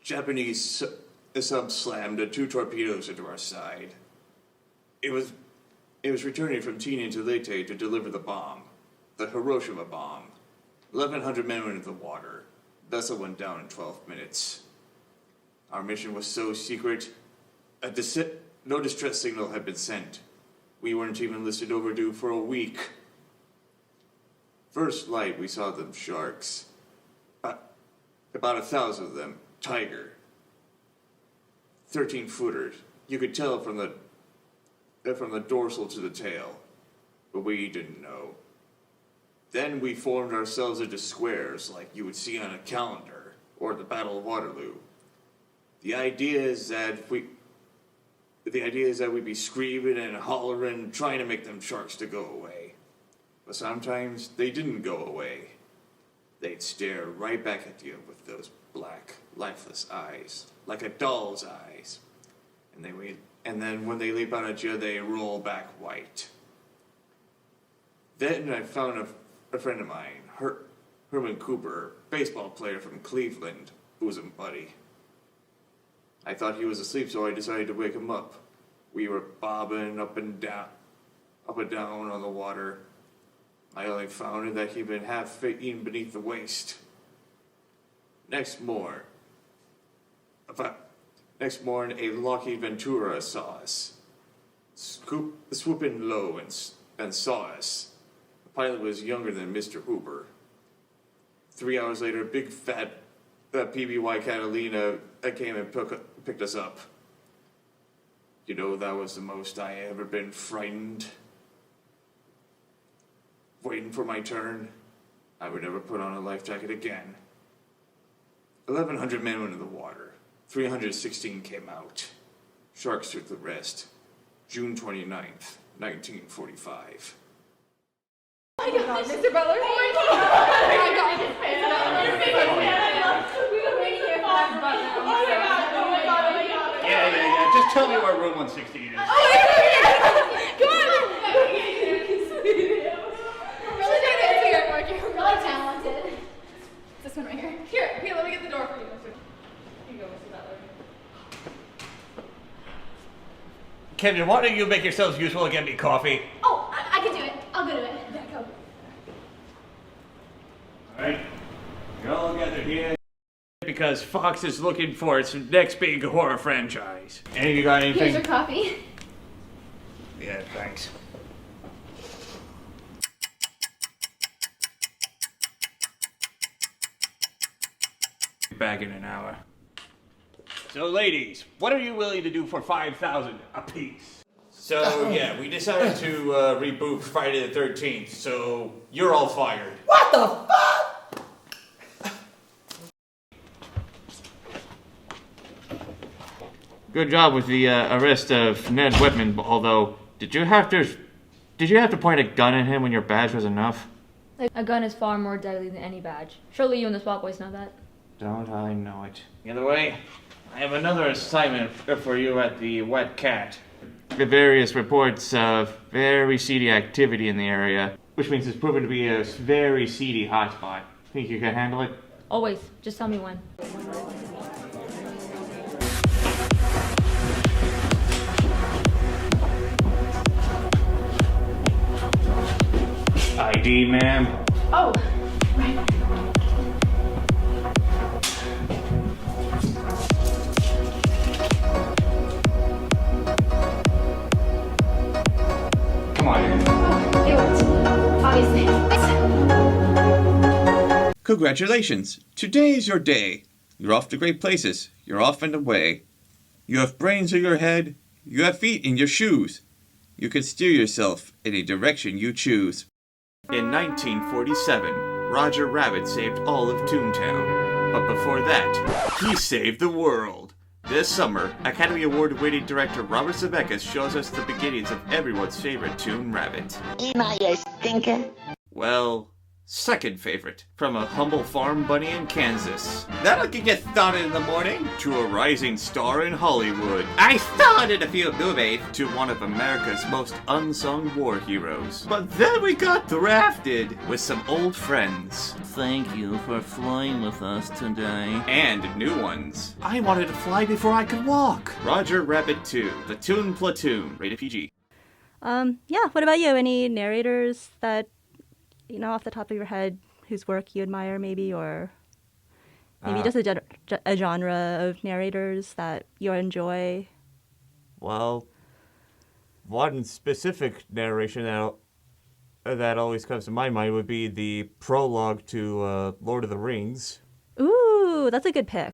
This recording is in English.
Japanese sub slammed 2 torpedoes into our side. It was returning from Teen into Leyte to deliver the bomb, the Hiroshima bomb. 1,100 men went into the water. Vessel went down in 12 minutes. Our mission was so secret, no distress signal had been sent. We weren't even listed overdue for a week. First light, we saw them sharks. About 1,000 of them. Tiger. 13-footers. You could tell from the dorsal to the tail. But we didn't know. Then we formed ourselves into squares like you would see on a calendar, or the Battle of Waterloo. The idea is that we'd be screaming and hollering, trying to make them sharks to go away. But sometimes they didn't go away. They'd stare right back at you with those black, lifeless eyes, like a doll's eyes. And then when they leap out at you, they roll back white. Then I found a friend of mine, Herman Cooper, baseball player from Cleveland, bosom buddy. I thought he was asleep, so I decided to wake him up. We were bobbing up and down on the water. I only found that he'd been half eaten beneath the waist. Next morning, a Lockheed Ventura saw us, swooping low and saw us. The pilot was younger than Mr. Hooper. 3 hours later, big fat PBY Catalina came and picked us up. You know, that was the most I ever been frightened. Waiting for my turn. I would never put on a life jacket again. 1,100 men went in the water. 316 came out. Sharks took the rest. June 29th, 1945. Oh my God, Mr. Butler! Oh my God! Oh my God! We've been waiting here forever. Oh my God! Oh my God! Oh my God! Yeah. Just tell me where room 116 is. Oh my God! Come on! We're really talented. This one right here. Here, let me get the door for you, Mr. Here you go, Mr. Butler. Kevin, why don't you make yourselves useful and get me coffee? Oh, I can do it. I'll go do it. Yeah, go. Alright. You're all gathered here because Fox is looking for its next big horror franchise. Any of you got anything? Here's your coffee. Yeah, thanks. Back in an hour. So, ladies, what are you willing to do for 5,000 apiece? So, yeah, we decided to reboot Friday the 13th, so you're all fired. What the fuck? Good job with the arrest of Ned Whitman, although, did you have to point a gun at him when your badge was enough? A gun is far more deadly than any badge. Surely you and the SWAT boys know that. Don't I know it. Either way, I have another assignment for you at the Wet Cat. The various reports of very seedy activity in the area, which means it's proven to be a very seedy hotspot. Think you can handle it? Always. Just tell me when. ID, ma'am. Oh, right. Come on in. It worked. Obviously. Congratulations! Today is your day. You're off to great places. You're off and away. You have brains in your head. You have feet in your shoes. You can steer yourself in a direction you choose. In 1947, Roger Rabbit saved all of Toontown. But before that, he saved the world. This summer, Academy Award-winning director Robert Zemeckis shows us the beginnings of everyone's favorite Toon Rabbit. Am I a stinker? Well, second favorite, from a humble farm bunny in Kansas. That'll get you started in the morning, to a rising star in Hollywood. I started a few movies, to one of America's most unsung war heroes. But then we got drafted with some old friends. thank you for flying with us today. And new ones. I wanted to fly before I could walk. Roger Rabbit 2, The Toon Platoon, rated PG. Yeah, what about you? Any narrators that, off the top of your head, whose work you admire maybe, or maybe just a genre of narrators that you enjoy? Well, one specific narration that always comes to my mind would be the prologue to Lord of the Rings. Ooh, that's a good pick.